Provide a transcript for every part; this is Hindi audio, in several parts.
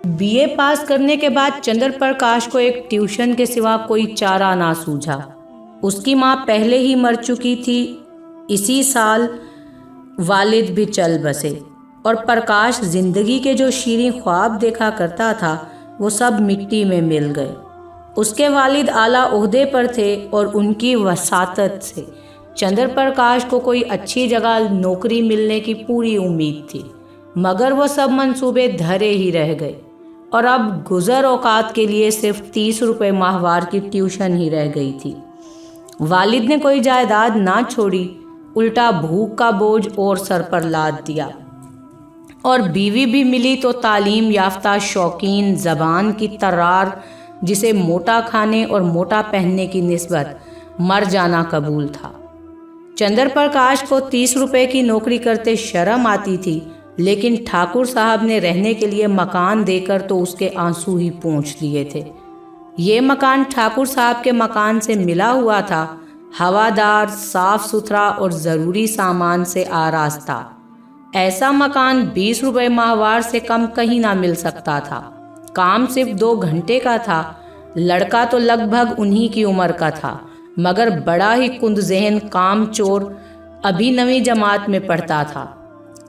बीए पास करने के बाद चंद्र प्रकाश को एक ट्यूशन के सिवा कोई चारा ना सूझा। उसकी माँ पहले ही मर चुकी थी। इसी साल वालिद भी चल बसे और प्रकाश जिंदगी के जो शीरीं ख्वाब देखा करता था वो सब मिट्टी में मिल गए। उसके वालिद आला ओहदे पर थे और उनकी वसातत से चंद्र प्रकाश को कोई अच्छी जगह नौकरी मिलने की पूरी उम्मीद थी, मगर वो सब मंसूबे धरे ही रह गए और अब गुज़र औकात के लिए सिर्फ 30 रुपये माहवार की ट्यूशन ही रह गई थी। वालिद ने कोई जायदाद ना छोड़ी, उल्टा भूख का बोझ और सर पर लाद दिया। और बीवी भी मिली तो तालीम याफ्ता, शौकीन, ज़बान की तर्रार, जिसे मोटा खाने और मोटा पहनने की निस्बत मर जाना कबूल था। चंद्र प्रकाश को 30 रुपये की नौकरी करते शर्म आती थी, लेकिन ठाकुर साहब ने रहने के लिए मकान देकर तो उसके आंसू ही पोंछ लिए थे। ये मकान ठाकुर साहब के मकान से मिला हुआ था, हवादार, साफ सुथरा और ज़रूरी सामान से आरास्ता। ऐसा मकान 20 रुपये माहवार से कम कहीं ना मिल सकता था। काम सिर्फ 2 घंटे का था। लड़का तो लगभग उन्हीं की उम्र का था, मगर बड़ा ही कुंद ज़हन, काम चोर, अभी नवीं जमात में पढ़ता था।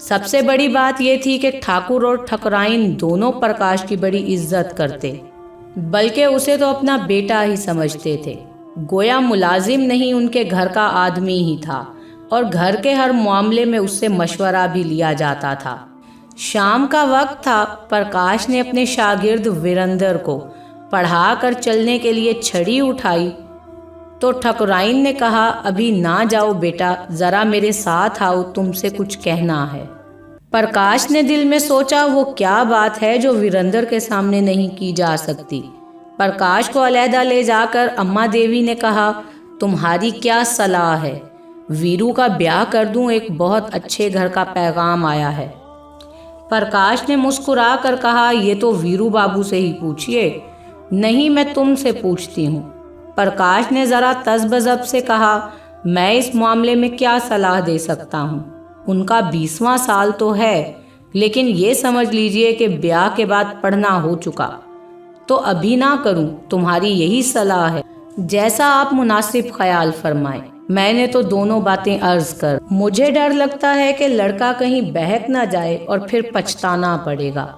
सबसे बड़ी बात यह थी कि ठाकुर और ठकुराइन दोनों प्रकाश की बड़ी इज्जत करते, बल्कि उसे तो अपना बेटा ही समझते थे। गोया मुलाजिम नहीं, उनके घर का आदमी ही था और घर के हर मामले में उससे मशवरा भी लिया जाता था। शाम का वक्त था। प्रकाश ने अपने शागिर्द वीरेंद्र को पढ़ा कर चलने के लिए छड़ी उठाई तो ठकुराइन ने कहा, अभी ना जाओ बेटा, ज़रा मेरे साथ आओ, तुमसे कुछ कहना है। प्रकाश ने दिल में सोचा, वो क्या बात है जो वीरेंद्र के सामने नहीं की जा सकती। प्रकाश को अलहदा ले जाकर अम्मा देवी ने कहा, तुम्हारी क्या सलाह है? वीरू का ब्याह कर दूं, एक बहुत अच्छे घर का पैगाम आया है। प्रकाश ने मुस्कुरा कर कहा, ये तो वीरू बाबू से ही पूछिए। नहीं, मैं तुमसे पूछती हूँ। प्रकाश ने ज़रा तज़बज़ब से कहा, मैं इस मामले में क्या सलाह दे सकता हूँ? उनका 20वां साल तो है, लेकिन ये समझ लीजिए कि ब्याह के बाद पढ़ना हो चुका, तो अभी ना करूँ, तुम्हारी यही सलाह है। जैसा आप मुनासिब ख्याल फरमाएं। मैंने तो दोनों बातें अर्ज कर, मुझे डर लगता है कि लड़का कहीं बहक ना जाए और फिर पछताना पड़ेगा।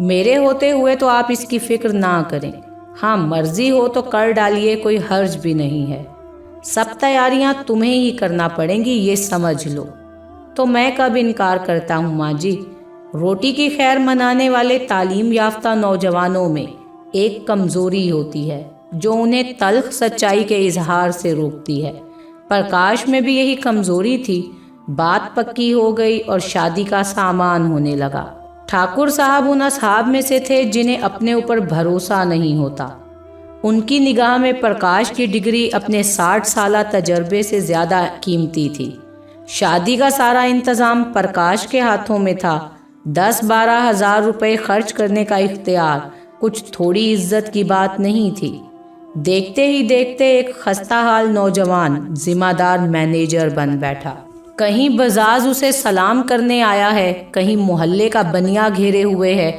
मेरे होते हुए तो आप इसकी फिक्र ना करें। हाँ, मर्जी हो तो कर डालिए, कोई हर्ज भी नहीं है। सब तैयारियां तुम्हें ही करना पड़ेंगी, ये समझ लो। तो मैं कब इनकार करता हूँ माँ जी। रोटी की खैर मनाने वाले तालीम याफ्ता नौजवानों में एक कमज़ोरी होती है जो उन्हें तल्ख सच्चाई के इजहार से रोकती है। प्रकाश में भी यही कमज़ोरी थी। बात पक्की हो गई और शादी का सामान होने लगा। ठाकुर साहब उन असहाब में से थे जिन्हें अपने ऊपर भरोसा नहीं होता। उनकी निगाह में प्रकाश की डिग्री अपने 60 साला तजर्बे से ज़्यादा कीमती थी। शादी का सारा इंतज़ाम प्रकाश के हाथों में था। 10-12 हज़ार रुपये खर्च करने का इख्तियार कुछ थोड़ी इज्जत की बात नहीं थी। देखते ही देखते एक खस्ता हाल नौजवान जिम्मेदार मैनेजर बन बैठा। कहीं बजाज उसे सलाम करने आया है, कहीं मोहल्ले का बनिया घेरे हुए है,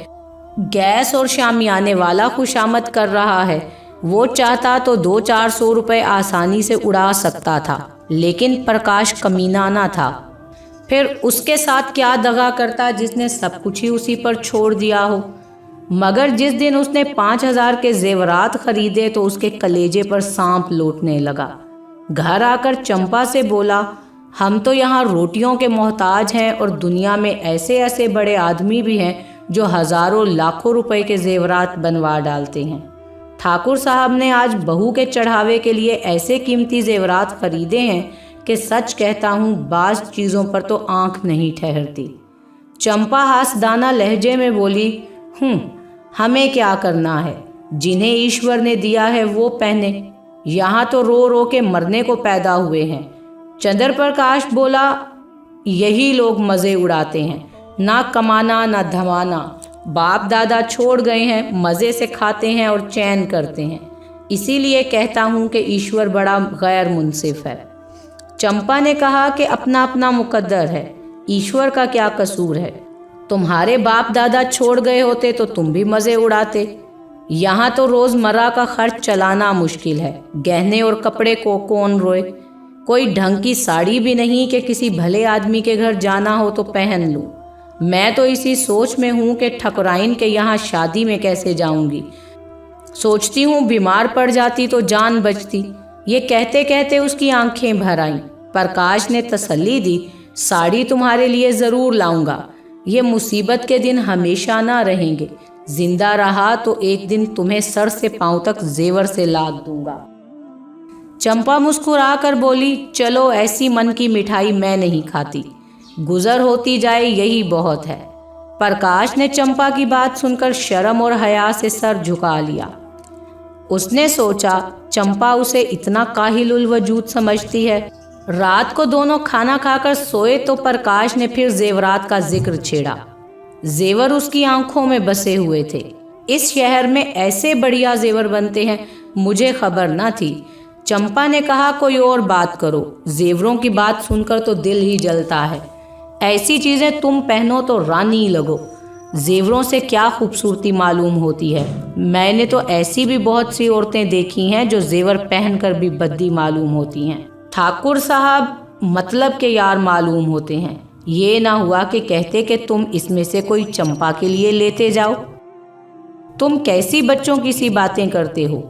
गैस और शामियाने वाला खुशामद कर रहा है। वो चाहता तो 200-400 रुपये आसानी से उड़ा सकता था, लेकिन प्रकाश कमीना ना था। फिर उसके साथ क्या दगा करता जिसने सब कुछ ही उसी पर छोड़ दिया हो। मगर जिस दिन उसने 5,000 के जेवरात खरीदे तो उसके कलेजे पर सांप लौटने लगा। घर आकर चंपा से बोला, हम तो यहाँ रोटियों के मोहताज हैं और दुनिया में ऐसे ऐसे बड़े आदमी भी हैं जो हज़ारों लाखों रुपए के जेवरात बनवा डालते हैं। ठाकुर साहब ने आज बहू के चढ़ावे के लिए ऐसे कीमती जेवरात खरीदे हैं कि सच कहता हूँ, बाज़ चीज़ों पर तो आँख नहीं ठहरती। चंपा हासदाना लहजे में बोली, हमें क्या करना है, जिन्हें ईश्वर ने दिया है वो पहने। यहाँ तो रो रो के मरने को पैदा हुए हैं। चंद्र प्रकाश बोला, यही लोग मज़े उड़ाते हैं, ना कमाना ना धमाना। बाप दादा छोड़ गए हैं, मज़े से खाते हैं और चैन करते हैं। इसीलिए कहता हूँ कि ईश्वर बड़ा गैर मुनसिफ है। चंपा ने कहा कि अपना अपना मुकद्दर है, ईश्वर का क्या कसूर है। तुम्हारे बाप दादा छोड़ गए होते तो तुम भी मज़े उड़ाते। यहाँ तो रोज़मर्रा का खर्च चलाना मुश्किल है। गहने और कपड़े को कौन रोए। कोई ढंग की साड़ी भी नहीं कि किसी भले आदमी के घर जाना हो तो पहन लूँ। मैं तो इसी सोच में हूँ कि ठकुराइन के यहाँ शादी में कैसे जाऊँगी। सोचती हूँ बीमार पड़ जाती तो जान बचती। ये कहते कहते उसकी आंखें भर आईं। प्रकाश ने तसल्ली दी, साड़ी तुम्हारे लिए ज़रूर लाऊंगा। ये मुसीबत के दिन हमेशा ना रहेंगे। जिंदा रहा तो एक दिन तुम्हें सर से पांव तक जेवर से लाद दूंगा। चंपा मुस्कुराकर बोली, चलो, ऐसी मन की मिठाई मैं नहीं खाती। गुजर होती जाए यही बहुत है। प्रकाश ने चंपा की बात सुनकर शर्म और हया से सर झुका लिया। उसने सोचा, चंपा उसे इतना काहिलुल वजूद समझती है। रात को दोनों खाना खाकर सोए तो प्रकाश ने फिर जेवरात का जिक्र छेड़ा। जेवर उसकी आंखों में बसे हुए थे। इस शहर में ऐसे बढ़िया जेवर बनते हैं, मुझे खबर न थी। चंपा ने कहा, कोई और बात करो। जेवरों की बात सुनकर तो दिल ही जलता है। ऐसी चीजें तुम पहनो तो रानी लगो। जेवरों से क्या खूबसूरती मालूम होती है। मैंने तो ऐसी भी बहुत सी औरतें देखी हैं जो जेवर पहनकर भी बद्दी मालूम होती हैं। ठाकुर साहब मतलब के यार मालूम होते हैं। ये ना हुआ कि कहते कि तुम इसमें से कोई चंपा के लिए लेते जाओ। तुम कैसी बच्चों की सी बातें करते हो।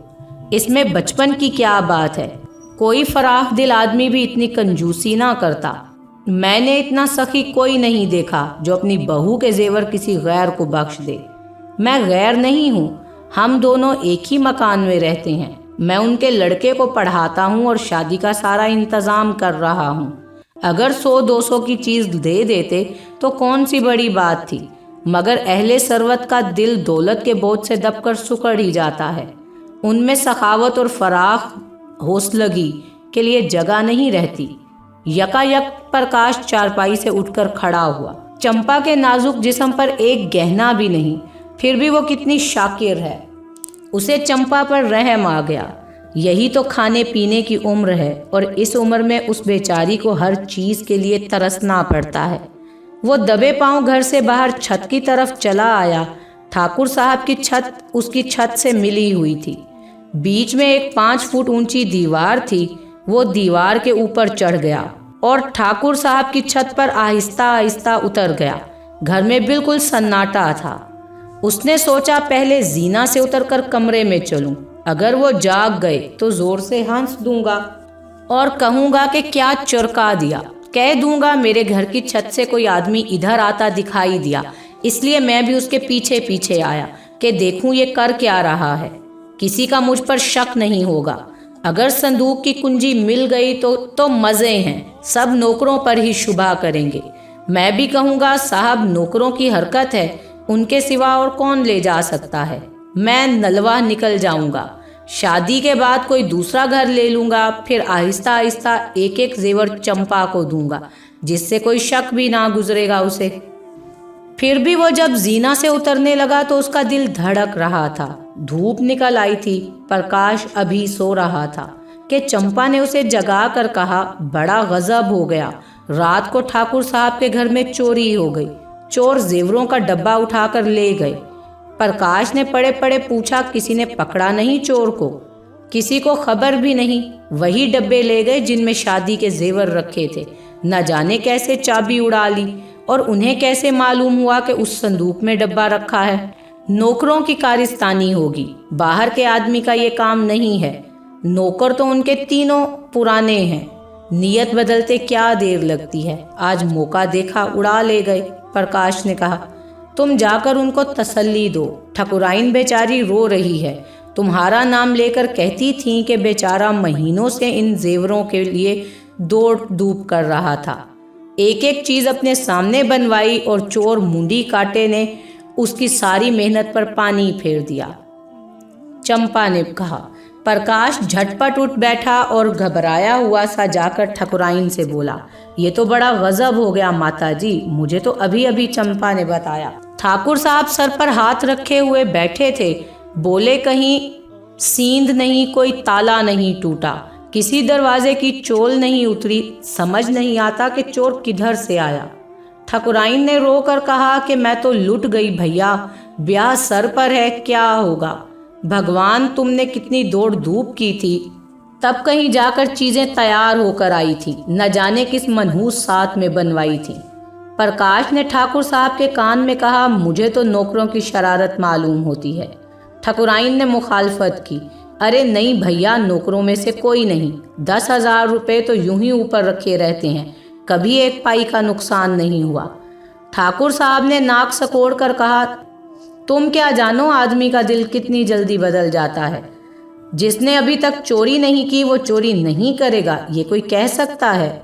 इसमें बचपन की क्या बात है। कोई फराख दिल आदमी भी इतनी कंजूसी ना करता। मैंने इतना सखी कोई नहीं देखा जो अपनी बहू के जेवर किसी गैर को बख्श दे। मैं गैर नहीं हूँ, हम दोनों एक ही मकान में रहते हैं। मैं उनके लड़के को पढ़ाता हूँ और शादी का सारा इंतज़ाम कर रहा हूँ। अगर 100-200 की चीज़ दे देते तो कौन सी बड़ी बात थी, मगर अहले सरवत का दिल दौलत के बोझ से दबकर सुकड़ ही जाता है। उनमें सखावत और फराख हौसलगी के लिए जगह नहीं रहती। यकायक प्रकाश चारपाई से उठकर खड़ा हुआ। चंपा के नाजुक जिस्म पर एक गहना भी नहीं, फिर भी वो कितनी शाकिर है। उसे चंपा पर रहम आ गया। यही तो खाने पीने की उम्र है और इस उम्र में उस बेचारी को हर चीज़ के लिए तरसना पड़ता है। वो दबे पांव घर से बाहर छत की तरफ चला आया। ठाकुर साहब की छत उसकी छत से मिली हुई थी। बीच में एक 5 फुट ऊंची दीवार थी। वो दीवार के ऊपर चढ़ गया और ठाकुर साहब की छत पर आहिस्ता आहिस्ता उतर गया। घर में बिल्कुल सन्नाटा था। उसने सोचा, पहले जीना से उतरकर कमरे में चलूं। अगर वो जाग गए तो जोर से हंस दूंगा और कहूंगा कि क्या चुरका दिया। कह दूंगा मेरे घर की छत से कोई आदमी इधर आता दिखाई दिया, इसलिए मैं भी उसके पीछे पीछे आया कि देखूं ये कर क्या रहा है। किसी का मुझ पर शक नहीं होगा। अगर संदूक की कुंजी मिल गई तो मज़े हैं। सब नौकरों पर ही शुभा करेंगे। मैं भी कहूँगा, साहब नौकरों की हरकत है, उनके सिवा और कौन ले जा सकता है। मैं नलवा निकल जाऊँगा। शादी के बाद कोई दूसरा घर ले लूँगा। फिर आहिस्ता आहिस्ता एक एक जेवर चंपा को दूंगा, जिससे कोई शक भी ना गुजरेगा उसे। फिर भी वो जब जीना से उतरने लगा तो उसका दिल धड़क रहा था। धूप निकल आई थी। प्रकाश अभी सो रहा था कि चंपा ने उसे जगा कर कहा, बड़ा गजब हो गया। रात को ठाकुर साहब के घर में चोरी हो गई। चोर जेवरों का डब्बा उठाकर ले गए। प्रकाश ने पड़े पड़े पूछा, किसी ने पकड़ा नहीं चोर को? किसी को खबर भी नहीं। वही डब्बे ले गए जिनमें शादी के जेवर रखे थे। न जाने कैसे चाबी उड़ा ली और उन्हें कैसे मालूम हुआ कि उस संदूक में डब्बा रखा है। नौकरों की कारिस्तानी होगी, बाहर के आदमी का ये काम नहीं है। नौकर तो उनके तीनों पुराने हैं। नियत बदलते क्या देर लगती है। आज मौका देखा, उड़ा ले गए। प्रकाश ने कहा, तुम जाकर उनको तसल्ली दो। ठकुराइन बेचारी रो रही है। तुम्हारा नाम लेकर कहती थी कि बेचारा महीनों से इन जेवरों के लिए दौड़ धूप कर रहा था। एक एक चीज़ अपने सामने बनवाई और चोर मुंडी काटे ने उसकी सारी मेहनत पर पानी फेर दिया। चंपा ने कहा। प्रकाश झटपट उठ बैठा और घबराया हुआ सा जाकर ठकुराइन से बोला, ये तो बड़ा गजब हो गया माताजी, मुझे तो अभी अभी चंपा ने बताया। ठाकुर साहब सर पर हाथ रखे हुए बैठे थे। बोले, कहीं सींध नहीं, कोई ताला नहीं टूटा, किसी दरवाजे की चोल नहीं उतरी। समझ नहीं आता कि चोर किधर से आया। ठकुराइन ने रोकर कहा कि मैं तो लुट गई भैया, ब्याह सर पर है, क्या होगा। भगवान, तुमने कितनी दौड़ धूप की थी, तब कहीं जाकर चीजें तैयार होकर आई थी, न जाने किस मनहूस साथ में बनवाई थी। प्रकाश ने ठाकुर साहब के कान में कहा, मुझे तो नौकरों की शरारत मालूम होती है। ठकुराइन ने मुखालफत की, अरे नहीं भैया, नौकरों में से कोई नहीं, 10,000 रुपये तो यूं ही ऊपर रखे रहते हैं, कभी एक पाई का नुकसान नहीं हुआ। ठाकुर साहब ने नाक सकोड़ कर कहा, तुम क्या जानो आदमी का दिल कितनी जल्दी बदल जाता है। जिसने अभी तक चोरी नहीं की वो चोरी नहीं करेगा, ये कोई कह सकता है।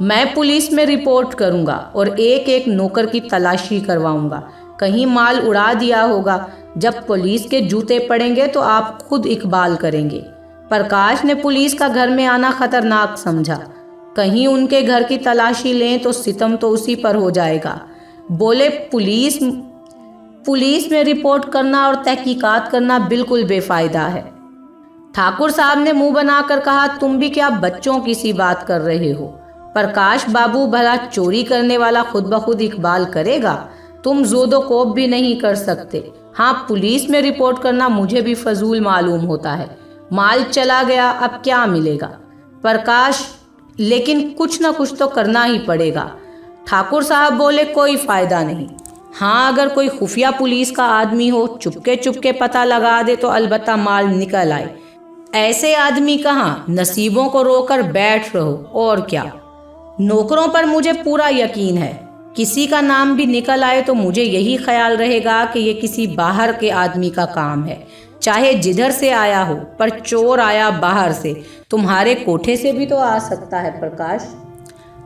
मैं पुलिस में रिपोर्ट करूंगा और एक एक नौकर की तलाशी करवाऊंगा, कहीं माल उड़ा दिया होगा। जब पुलिस के जूते पड़ेंगे तो आप खुद इकबाल करेंगे। प्रकाश ने पुलिस का घर में आना खतरनाक समझा, कहीं उनके घर की तलाशी लें तो सितम तो उसी पर हो जाएगा। बोले, पुलिस में रिपोर्ट करना और तहकीकात करना बिल्कुल बेफायदा है। ठाकुर साहब ने मुंह बनाकर कहा, तुम भी क्या बच्चों की सी बात कर रहे हो। प्रकाश बाबू, भला चोरी करने वाला खुद ब खुद इकबाल करेगा? तुम जोदो कोप भी नहीं कर सकते। हाँ, पुलिस में रिपोर्ट करना मुझे भी फजूल मालूम होता है। माल चला गया, अब क्या मिलेगा। प्रकाश, लेकिन कुछ न कुछ तो करना ही पड़ेगा। ठाकुर साहब बोले, कोई फायदा नहीं। हाँ, अगर कोई खुफिया पुलिस का आदमी हो, चुपके चुपके पता लगा दे तो अलबत्ता माल निकल आए। ऐसे आदमी कहाँ, नसीबों को रोकर बैठ रहो, और क्या। नौकरों पर मुझे पूरा यकीन है, किसी का नाम भी निकल आए तो मुझे यही ख्याल रहेगा कि ये किसी बाहर के आदमी का काम है, चाहे जिधर से आया हो। पर चोर आया बाहर से, तुम्हारे कोठे से भी तो आ सकता है प्रकाश।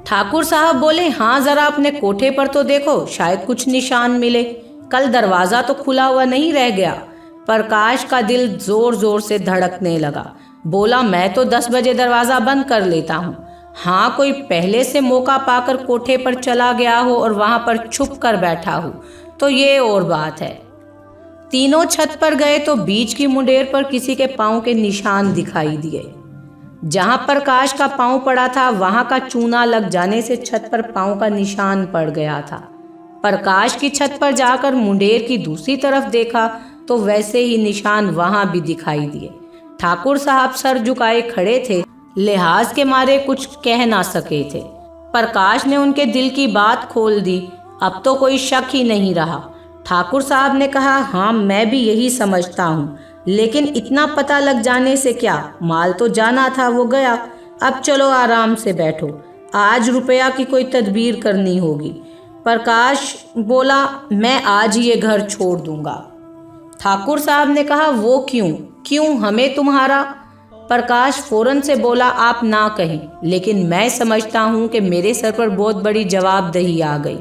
ठाकुर साहब बोले, हाँ, जरा अपने कोठे पर तो देखो, शायद कुछ निशान मिले। कल दरवाजा तो खुला हुआ नहीं रह गया। प्रकाश का दिल जोर जोर से धड़कने लगा। बोला, मैं तो 10 बजे दरवाजा बंद कर लेता हूँ। हाँ, कोई पहले से मौका पाकर कोठे पर चला गया हो और वहां पर छुप कर बैठा हो तो ये और बात है। तीनों छत पर गए तो बीच की मुंडेर पर किसी के पांव के निशान दिखाई दिए। जहां प्रकाश का पांव पड़ा था वहां का चूना लग जाने से छत पर पांव का निशान पड़ गया था। प्रकाश की छत पर जाकर मुंडेर की दूसरी तरफ देखा तो वैसे ही निशान वहां भी दिखाई दिए। ठाकुर साहब सर झुकाए खड़े थे, लिहाज के मारे कुछ कह ना सके थे। प्रकाश ने उनके दिल की बात खोल दी, अब तो कोई शक ही नहीं रहा। ठाकुर साहब ने कहा, हाँ, मैं भी यही समझता हूँ, लेकिन इतना पता लग जाने से क्या, माल तो जाना था, वो गया। अब चलो आराम से बैठो, आज रुपया की कोई तदबीर करनी होगी। प्रकाश बोला, मैं आज ये घर छोड़ दूंगा। ठाकुर साहब ने कहा, वो क्यों, हमें तुम्हारा। प्रकाश फौरन से बोला, आप ना कहें, लेकिन मैं समझता हूँ कि मेरे सर पर बहुत बड़ी जवाबदेही आ गई।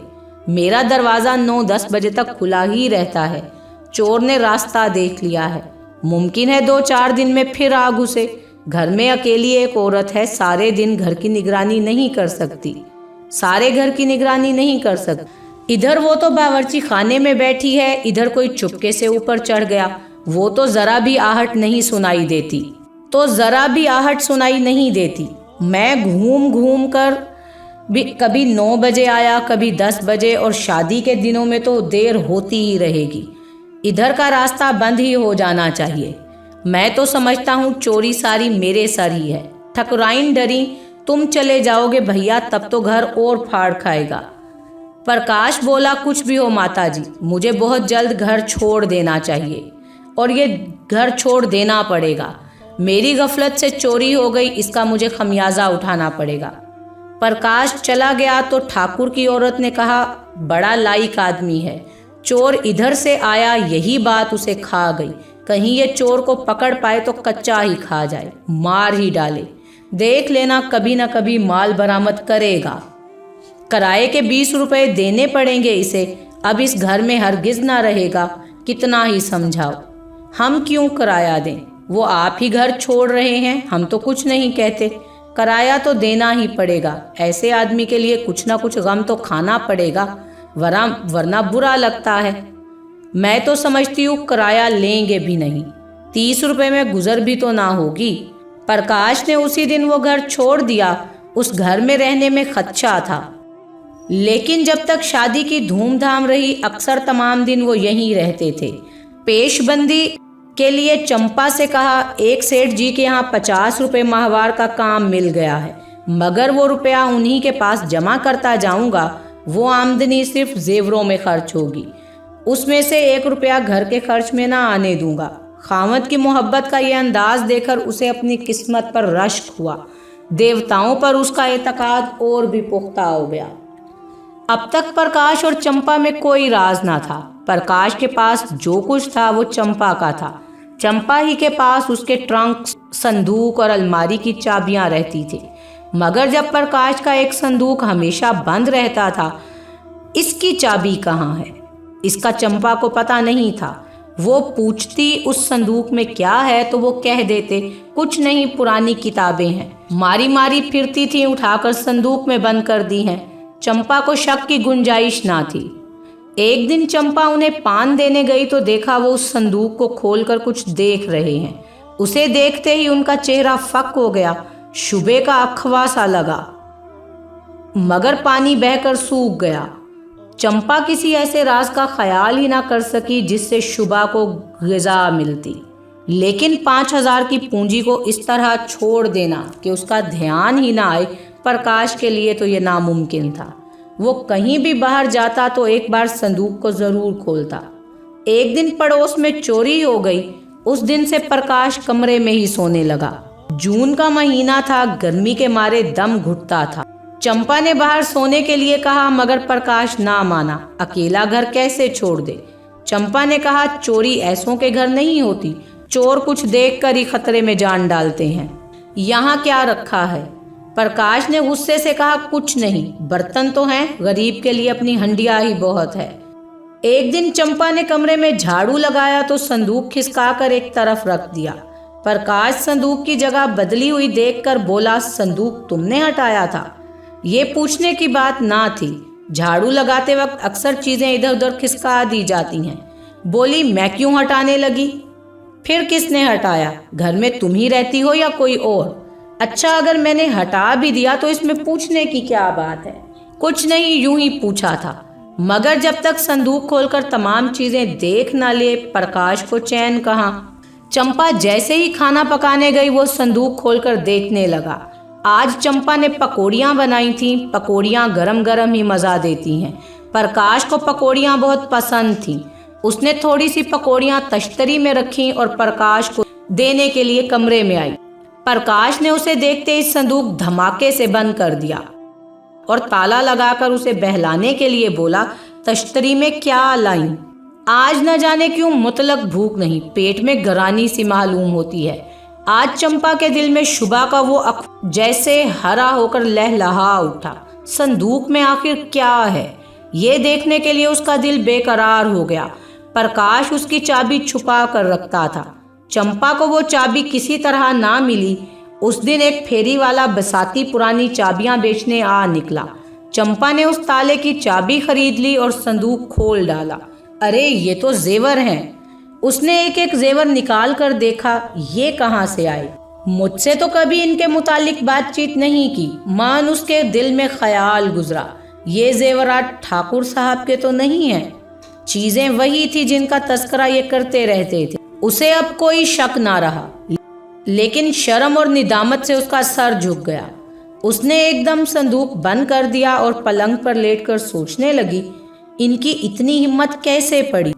मेरा दरवाज़ा 9-10 बजे तक खुला ही रहता है। चोर ने रास्ता देख लिया है, मुमकिन है 2-4 दिन में फिर आ घुसे। घर में अकेली एक औरत है, सारे दिन घर की निगरानी नहीं कर सकती, सारे घर की निगरानी नहीं कर सकती। इधर वो तो बावर्ची खाने में बैठी है, इधर कोई चुपके से ऊपर चढ़ गया, वो तो जरा भी आहट नहीं सुनाई देती। मैं घूम घूम कर भी कभी 9 बजे आया, कभी 10 बजे, और शादी के दिनों में तो देर होती ही रहेगी। इधर का रास्ता बंद ही हो जाना चाहिए। मैं तो समझता हूँ चोरी सारी मेरे सर ही है। ठकुराइन डरी, तुम चले जाओगे भैया, तब तो घर और फाड़ खाएगा। प्रकाश बोला, कुछ भी हो माताजी, मुझे बहुत जल्द घर छोड़ देना चाहिए, और ये घर छोड़ देना पड़ेगा। मेरी गफलत से चोरी हो गई, इसका मुझे खमियाजा उठाना पड़ेगा। प्रकाश चला गया तो ठाकुर की औरत ने कहा, बड़ा लाइक आदमी है, चोर इधर से आया, यही बात उसे खा गई। कहीं ये चोर को पकड़ पाए तो कच्चा ही खा जाए, मार ही डाले। देख लेना, कभी ना कभी माल बरामद करेगा। किराए के 20 रुपए देने पड़ेंगे इसे, अब इस घर में हरगिज ना रहेगा। कितना ही समझाओ, हम क्यों किराया दें, वो आप ही घर छोड़ रहे हैं, हम तो कुछ नहीं कहते। किराया तो देना ही पड़ेगा, ऐसे आदमी के लिए कुछ ना कुछ गम तो खाना पड़ेगा, वरना बुरा लगता है। मैं तो समझती हूँ किराया लेंगे भी नहीं, 30 रुपए में गुजर भी तो ना होगी। प्रकाश ने उसी दिन वो घर छोड़ दिया, उस घर में रहने में खदशा था। लेकिन जब तक शादी की धूमधाम रही अक्सर तमाम दिन वो यहीं रहते थे। पेशबंदी के लिए चंपा से कहा, एक सेठ जी के यहाँ 50 रुपये माहवार का काम मिल गया है, मगर वो रुपया उन्हीं के पास जमा करता जाऊंगा। वो आमदनी सिर्फ जेवरों में खर्च होगी, उसमें से 1 रुपया घर के खर्च में ना आने दूंगा। खामद की मोहब्बत का ये अंदाज देखकर उसे अपनी किस्मत पर रश्क हुआ। देवताओं पर उसका एतकाद और भी पुख्ता हो गया। अब तक प्रकाश और चंपा में कोई राज ना था। प्रकाश के पास जो कुछ था वो चंपा का था। चंपा ही के पास उसके ट्रंक, संदूक और अलमारी की चाबियां रहती थी। मगर जब प्रकाश का एक संदूक हमेशा बंद रहता था, इसकी चाबी कहाँ है, इसका चंपा को पता नहीं था। वो पूछती उस संदूक में क्या है तो वो कह देते, कुछ नहीं, पुरानी किताबें हैं। मारी मारी फिरती थी, उठाकर संदूक में बंद कर दी हैं। चंपा को शक की गुंजाइश ना थी। एक दिन चंपा उन्हें पान देने गई तो देखा वो उस संदूक को खोलकर कुछ देख रहे हैं। उसे देखते ही उनका चेहरा फक हो गया। शुबे का अखवा सा लगा, मगर पानी बहकर सूख गया। चंपा किसी ऐसे राज का ख्याल ही ना कर सकी जिससे शुबा को ग़िज़ा मिलती। लेकिन 5000 की पूंजी को इस तरह छोड़ देना कि उसका ध्यान ही ना आए, प्रकाश के लिए तो ये नामुमकिन था। वो कहीं भी बाहर जाता तो एक बार संदूक को ज़रूर खोलता। एक दिन पड़ोस में चोरी हो गई। उस दिन से प्रकाश कमरे में ही सोने लगा। जून का महीना था, गर्मी के मारे दम घुटता था। चंपा ने बाहर सोने के लिए कहा, मगर प्रकाश ना माना। अकेला घर कैसे छोड़ दे। चंपा ने कहा, चोरी ऐसों के घर नहीं होती, चोर कुछ देखकर ही खतरे में जान डालते हैं। यहाँ क्या रखा है? प्रकाश ने गुस्से से कहा, कुछ नहीं, बर्तन तो हैं, गरीब के लिए अपनी हंडिया ही बहुत है। एक दिन चंपा ने कमरे में झाड़ू लगाया तो संदूक खिसकाकर एक तरफ रख दिया। प्रकाश संदूक की जगह बदली हुई देखकर बोला, संदूक तुमने हटाया था? ये पूछने की बात ना थी। झाड़ू लगाते वक्त अक्सर चीजें इधर उधर खिसका दी जाती हैं। बोली, मैं क्यों हटाने लगी? फिर किसने हटाया? घर में तुम ही रहती हो या कोई और? अच्छा, अगर मैंने हटा भी दिया तो इसमें पूछने की क्या बात है? कुछ नहीं, यूं ही पूछा था। मगर जब तक संदूक खोलकर तमाम चीजें देख ना ले, प्रकाश को चैन कहाँ। चंपा जैसे ही खाना पकाने गई वो संदूक खोलकर देखने लगा। आज चंपा ने पकौड़ियाँ बनाई थीं। पकौड़ियाँ गरम गरम ही मज़ा देती हैं। प्रकाश को पकौड़ियाँ बहुत पसंद थीं। उसने थोड़ी सी पकौड़ियाँ तश्तरी में रखीं और प्रकाश को देने के लिए कमरे में आई। प्रकाश ने उसे देखते ही संदूक धमाके से बंद कर दिया और ताला लगाकर उसे बहलाने के लिए बोला, तश्तरी में क्या लाई? आज न जाने क्यों मुतलक भूख नहीं, पेट में गरानी सी मालूम होती है। आज चंपा के दिल में शुबा का वो जैसे हरा होकर लहलहा उठा। संदूक में आखिर क्या है, ये देखने के लिए उसका दिल बेकरार हो गया। प्रकाश उसकी चाबी छुपा कर रखता था। चंपा को वो चाबी किसी तरह ना मिली। उस दिन एक फेरी वाला बसाती पुरानी चाबियां बेचने आ निकला। चंपा ने उस ताले की चाबी खरीद ली और संदूक खोल डाला। अरे, ये तो जेवर हैं। उसने एक एक जेवर निकाल कर देखा, ये कहाँ से आए? मुझसे तो कभी इनके मुतालिक बातचीत नहीं की। मान उसके दिल में ख्याल गुजरा, ये जेवरात ठाकुर साहब के तो नहीं हैं। चीजें वही थी जिनका तस्करा ये करते रहते थे। उसे अब कोई शक ना रहा, लेकिन शर्म और निदामत से उसका सर झुक गया। उसने एकदम संदूक बंद कर दिया और पलंग पर लेटकर सोचने लगी, इनकी इतनी हिम्मत कैसे पड़ी?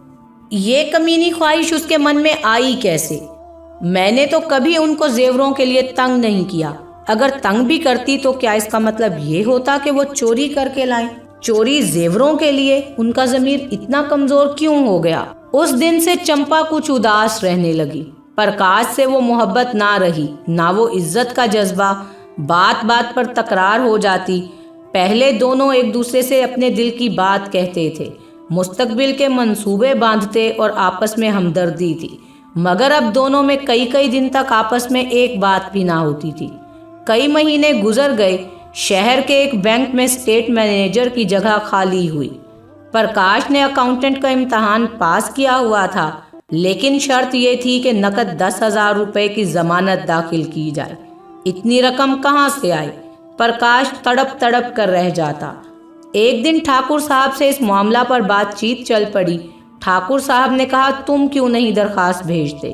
ये कमीनी ख्वाहिश उसके मन में आई कैसे? मैंने तो कभी उनको जेवरों के लिए तंग नहीं किया। अगर तंग भी करती तो क्या इसका मतलब ये होता कि वो चोरी करके लाएं? चोरी जेवरों के लिए? उनका ज़मीर इतना कमजोर क्यों हो गया? उस दिन से चंपा कुछ उदास रहने लगी। प्रकाश से वो मोहब्बत ना रही, ना वो इज्जत का जज्बा। बात बात पर तकरार हो जाती। पहले दोनों एक दूसरे से अपने दिल की बात कहते थे, मुस्तकबिल के मंसूबे बांधते और आपस में हमदर्दी थी। मगर अब दोनों में कई कई दिन तक आपस में एक बात भी ना होती थी। कई महीने गुजर गए। शहर के एक बैंक में स्टेट मैनेजर की जगह खाली हुई। प्रकाश ने अकाउंटेंट का इम्तहान पास किया हुआ था, लेकिन शर्त ये थी कि नकद 10,000 रुपये की जमानत दाखिल की जाए। इतनी रकम कहाँ से आई? प्रकाश तड़प तड़प कर रह जाता। एक दिन ठाकुर साहब से इस मामला पर बातचीत चल पड़ी। ठाकुर साहब ने कहा, तुम क्यों नहीं दरखास्त भेजते?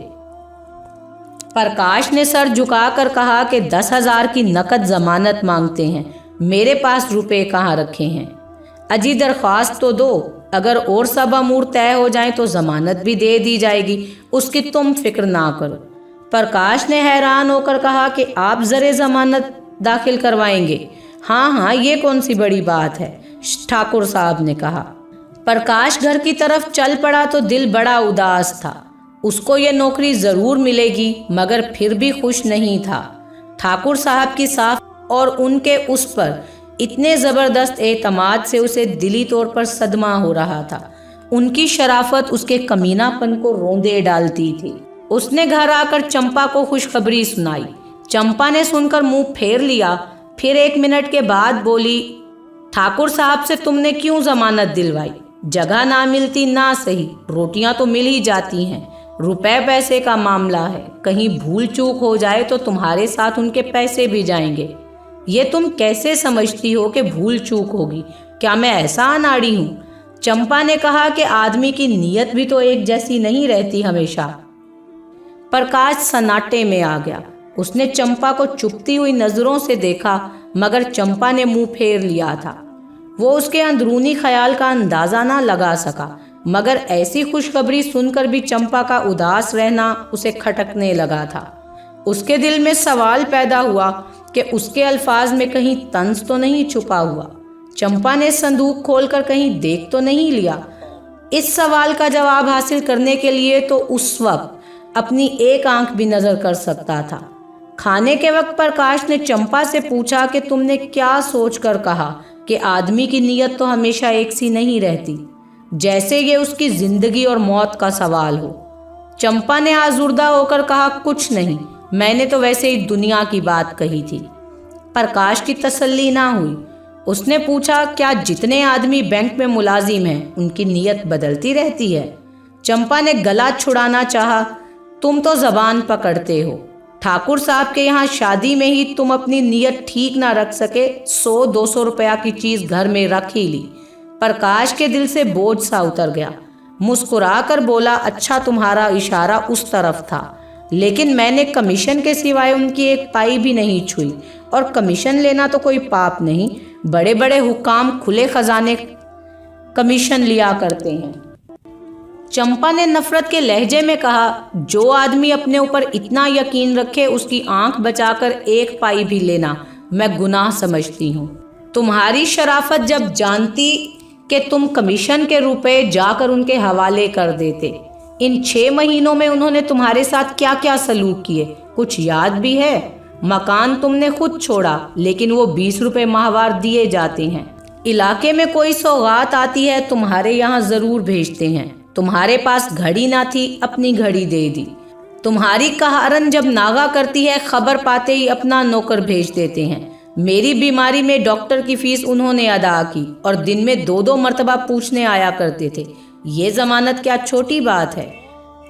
प्रकाश ने सर झुकाकर कहा कि 10,000 की नकद जमानत मांगते हैं, मेरे पास रुपए कहाँ रखे हैं। अजी दरख्वास्त तो दो, अगर और सब अमूर तय हो जाएं तो जमानत भी दे दी जाएगी, उसकी तुम फिक्र ना करो। प्रकाश ने हैरान होकर कहा कि आप जरे जमानत दाखिल करवाएंगे? हाँ हाँ, ये कौन सी बड़ी बात है, ठाकुर साहब ने कहा। प्रकाश घर की तरफ चल पड़ा तो दिल बड़ा उदास था। उसको ये नौकरी जरूर मिलेगी, मगर फिर भी खुश नहीं था। ठाकुर साहब की साफ और उनके उस पर इतने जबरदस्त एतमाद से उसे दिली तौर पर सदमा हो रहा था। उनकी शराफत उसके कमीनापन को रौंदे डालती थी। उसने घर आकर चंपा को खुशखबरी सुनाई। चंपा ने सुनकर मुंह फेर लिया, फिर 1 मिनट के बाद बोली, ठाकुर साहब से तुमने क्यों जमानत दिलवाई? जगह ना मिलती ना सही, रोटियां तो मिल ही जाती हैं, रुपए पैसे का मामला है, कहीं भूल चूक हो जाए तो तुम्हारे साथ उनके पैसे भी जाएंगे। ये तुम कैसे समझती हो कि भूल चूक होगी? क्या मैं ऐसा अनाड़ी हूँ? चंपा ने कहा कि आदमी की नीयत भी तो एक जैसी नहीं रहती हमेशा। प्रकाश सन्नाटे में आ गया। उसने चंपा को चुपती हुई नजरों से देखा, मगर चंपा ने मुंह फेर लिया था। वो उसके अंदरूनी ख्याल का अंदाजा ना लगा सका, मगर ऐसी खुशखबरी सुनकर भी चंपा का उदास रहना उसे खटकने लगा था। उसके दिल में सवाल पैदा हुआ कि उसके अल्फाज में कहीं तंज तो नहीं छुपा हुआ। चंपा ने संदूक खोलकर कहीं देख तो नहीं लिया। इस सवाल का जवाब हासिल करने के लिए तो उस वक्त अपनी एक आंख भी नजर कर सकता था। खाने के वक्त प्रकाश ने चंपा से पूछा कि तुमने क्या सोचकर कहा कि आदमी की नीयत तो हमेशा एक सी नहीं रहती, जैसे ये उसकी जिंदगी और मौत का सवाल हो। चंपा ने आजुर्दा होकर कहा, कुछ नहीं, मैंने तो वैसे ही दुनिया की बात कही थी। प्रकाश की तसल्ली ना हुई। उसने पूछा, क्या जितने आदमी बैंक में मुलाजिम हैं उनकी नीयत बदलती रहती है? चंपा ने गला छुड़ाना चाहा, तुम तो जबान पकड़ते हो। ठाकुर साहब के यहाँ शादी में ही तुम अपनी नीयत ठीक ना रख सके, 100-200 रुपया की चीज घर में रख ही ली। प्रकाश के दिल से बोझ सा उतर गया। मुस्कुरा कर बोला, अच्छा तुम्हारा इशारा उस तरफ था, लेकिन मैंने कमीशन के सिवाय उनकी एक पाई भी नहीं छुई, और कमीशन लेना तो कोई पाप नहीं। बड़े बड़े हुक्काम खुले खजाने कमीशन लिया करते हैं। चंपा ने नफरत के लहजे में कहा, जो आदमी अपने ऊपर इतना यकीन रखे उसकी आंख बचाकर एक पाई भी लेना मैं गुनाह समझती हूँ। तुम्हारी शराफत जब जानती कि तुम कमीशन के रुपए जाकर उनके हवाले कर देते। इन 6 महीनों में उन्होंने तुम्हारे साथ क्या क्या सलूक किए, कुछ याद भी है? मकान तुमने खुद छोड़ा, लेकिन वो 20 रुपए माहवार दिए जाते हैं। इलाके में कोई सौगात आती है तुम्हारे यहाँ जरूर भेजते हैं। तुम्हारे पास घड़ी ना थी, अपनी घड़ी दे दी। तुम्हारी कहारन जब नागा करती है, खबर पाते ही अपना नौकर भेज देते हैं। मेरी बीमारी में डॉक्टर की फीस उन्होंने अदा की और दिन में 2-2 मर्तबा पूछने आया करते थे। ये जमानत क्या छोटी बात है?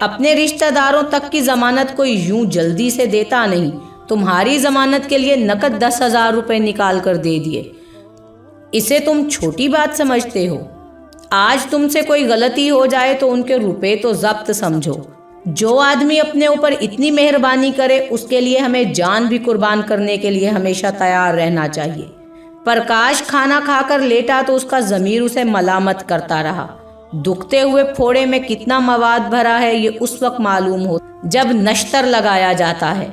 अपने रिश्तेदारों तक की जमानत कोई यूं जल्दी से देता नहीं। तुम्हारी जमानत के लिए नकद 10,000 रुपए निकाल कर दे दिए। इसे तुम छोटी बात समझते हो? आज तुमसे कोई गलती हो जाए तो उनके रुपए तो जब्त समझो। जो आदमी अपने ऊपर इतनी मेहरबानी करे उसके लिए हमें जान भी कुर्बान करने के लिए हमेशा तैयार रहना चाहिए। प्रकाश खाना खाकर लेटा तो उसका ज़मीर उसे मलामत करता रहा। दुखते हुए फोड़े में कितना मवाद भरा है ये उस वक्त मालूम हो जब नश्तर लगाया जाता है।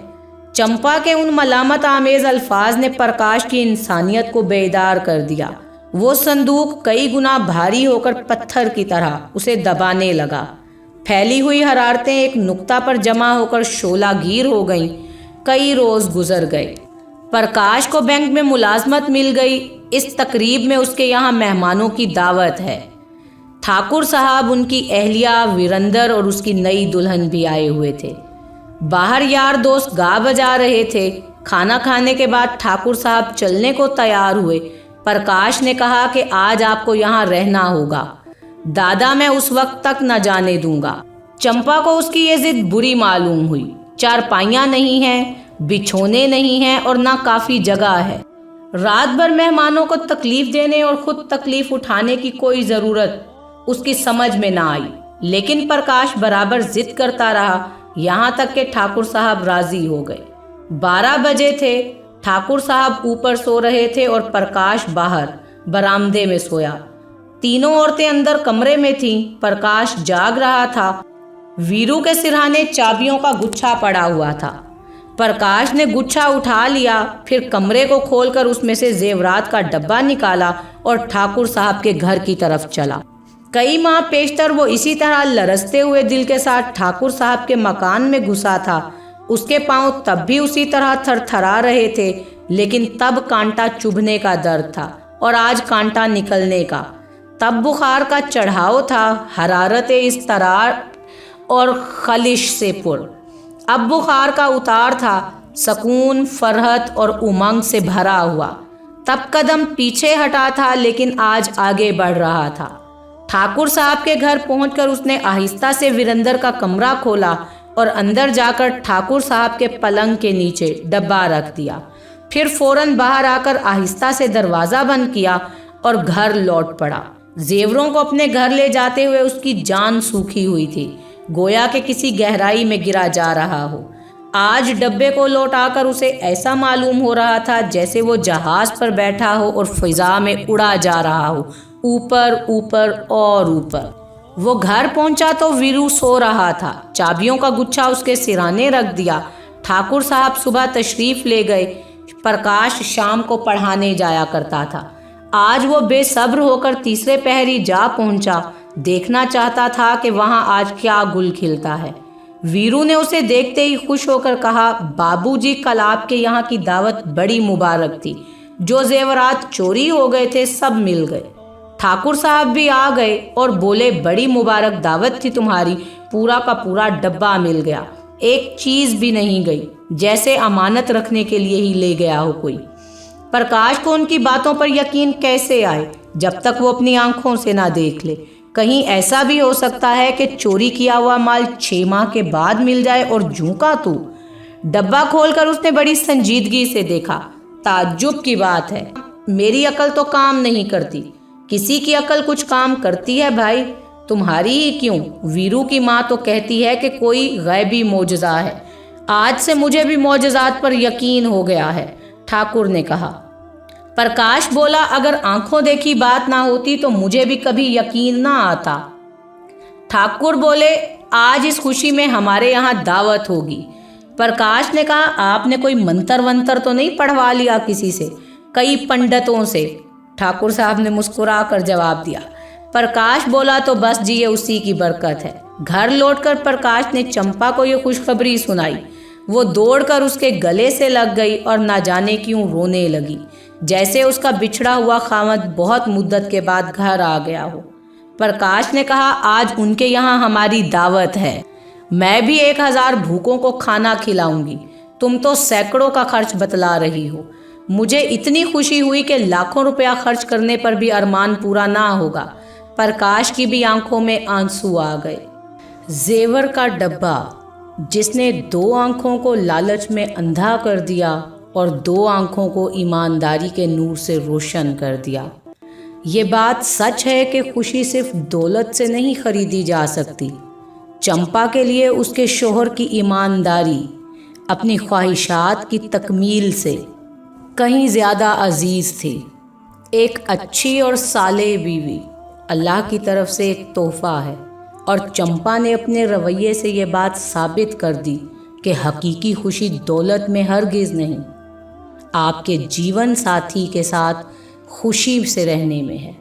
चंपा के उन मलामत आमेज अल्फाज ने प्रकाश की इंसानियत को बेदार कर दिया। वो संदूक कई गुना भारी होकर पत्थर की तरह उसे दबाने लगा। फैली हुई हरारतें एक नुक्ता पर जमा होकर शोलागीर हो गईं। कई रोज गुजर गए। प्रकाश को बैंक में मुलाजमत मिल गई। इस तकरीब में उसके यहाँ मेहमानों की दावत है। ठाकुर साहब, उनकी अहलिया, वीरेंद्र और उसकी नई दुल्हन भी आए हुए थे। बाहर यार दोस्त गा बजा रहे थे। खाना खाने के बाद ठाकुर साहब चलने को तैयार हुए। प्रकाश ने कहा कि आज आपको यहाँ रहना होगा। दादा, मैं उस वक्त तक न जाने दूंगा। चंपा को उसकी ये जिद बुरी मालूम हुई। चारपाइयाँ नहीं हैं, बिछोने नहीं हैं और ना काफ़ी जगह है। रात भर मेहमानों को तकलीफ देने और खुद तकलीफ उठाने की कोई ज़रूरत उसकी समझ में ना आई, लेकिन प्रकाश बराबर जिद करता रहा, यहाँ तक कि ठाकुर साहब राजी हो गए। 12 बजे थे। ठाकुर साहब ऊपर सो रहे थे और प्रकाश बाहर बरामदे में सोया। तीनों औरतें अंदर कमरे में थीं। प्रकाश जाग रहा था। वीरू के सिरहाने चाबियों का गुच्छा पड़ा हुआ था। प्रकाश ने गुच्छा उठा लिया, फिर कमरे को खोलकर उसमें से जेवरात का डब्बा निकाला और ठाकुर साहब के घर की तरफ चला। कई माह पेशतर वो इसी तरह लरसते हुए दिल के साथ ठाकुर साहब के मकान में घुसा था। उसके पांव तब भी उसी तरह थरथरा रहे थे, लेकिन तब कांटा चुभने का दर्द था और आज कांटा निकलने का। तब बुखार का चढ़ाव था, हरारत इस्तरार और खलिश से पुर। अब बुखार का उतार था, सकून, फरहत और उमंग से भरा हुआ। तब कदम पीछे हटा था, लेकिन आज आगे बढ़ रहा था। ठाकुर साहब के घर पहुंचकर उसने आहिस्ता से वीरेंद्र का कमरा खोला और अंदर जाकर ठाकुर साहब के पलंग के नीचे डब्बा रख दिया। फिर फौरन बाहर आकर आहिस्ता से दरवाज़ा बंद किया और घर लौट पड़ा। जेवरों को अपने घर ले जाते हुए उसकी जान सूखी हुई थी, गोया के किसी गहराई में गिरा जा रहा हो। आज डब्बे को लौटाकर उसे ऐसा मालूम हो रहा था जैसे वो जहाज पर बैठा हो और फिजा में उड़ा जा रहा हो, ऊपर ऊपर और ऊपर। वो घर पहुंचा तो वीरू सो रहा था। चाबियों का गुच्छा उसके सिराने रख दिया। ठाकुर साहब सुबह तशरीफ ले गए। प्रकाश शाम को पढ़ाने जाया करता था। आज वो बेसब्र होकर तीसरे पहरी जा पहुंचा। देखना चाहता था कि वहां आज क्या गुल खिलता है। वीरू ने उसे देखते ही खुश होकर कहा, बाबूजी, कल आपके यहाँ की दावत बड़ी मुबारक थी। जो जेवरात चोरी हो गए थे सब मिल गए। ठाकुर साहब भी आ गए और बोले, बड़ी मुबारक दावत थी तुम्हारी, पूरा का पूरा डब्बा मिल गया, एक चीज भी नहीं गई, जैसे अमानत रखने के लिए ही ले गया हो कोई। प्रकाश को उनकी बातों पर यकीन कैसे आए जब तक वो अपनी आंखों से ना देख ले। कहीं ऐसा भी हो सकता है कि चोरी किया हुआ माल 6 माह के बाद मिल जाए और जूं का तू। डब्बा खोलकर उसने बड़ी संजीदगी से देखा। ताज्जुब की बात है, मेरी अकल तो काम नहीं करती, किसी की अकल कुछ काम करती है भाई, तुम्हारी ही क्यों। वीरू की माँ तो कहती है कि कोई गैबी मौजज़ा है। आज से मुझे भी मौजज़ात पर यकीन हो गया है, ठाकुर ने कहा। प्रकाश बोला, अगर आंखों देखी बात ना होती तो मुझे भी कभी यकीन ना आता। ठाकुर बोले, आज इस खुशी में हमारे यहाँ दावत होगी। प्रकाश ने कहा, आपने कोई मंतर वंतर तो नहीं पढ़वा लिया किसी से, कई पंडितों से। ठाकुर साहब ने मुस्कुरा कर जवाब दिया। प्रकाश बोला, तो बस जी ये उसी की बरकत है। घर लौटकर प्रकाश ने चंपा को ये खुशखबरी सुनाई। वो दौड़कर उसके गले से लग गई और ना जाने क्यों रोने लगी, जैसे उसका बिछड़ा हुआ खामद बहुत मुद्दत के बाद घर आ गया हो। प्रकाश ने कहा, आज उनके यहाँ हमारी दावत है, मैं भी 1000 भूखों को खाना खिलाऊंगी। तुम तो सैकड़ों का खर्च बतला रही हो। मुझे इतनी खुशी हुई कि लाखों रुपया खर्च करने पर भी अरमान पूरा ना होगा। प्रकाश की भी आंखों में आंसू आ गए। जेवर का डब्बा जिसने 2 आंखों को लालच में अंधा कर दिया और 2 आंखों को ईमानदारी के नूर से रोशन कर दिया। ये बात सच है कि खुशी सिर्फ दौलत से नहीं खरीदी जा सकती। चंपा के लिए उसके शोहर की ईमानदारी अपनी ख्वाहिशात की तकमील से कहीं ज़्यादा अजीज़ थी। एक अच्छी और सालेह बीवी अल्लाह की तरफ से एक तोहफ़ा है, और चंपा ने अपने रवैये से ये बात साबित कर दी कि हकीकी खुशी दौलत में हरगिज़ नहीं, आपके जीवन साथी के साथ खुशी से रहने में है।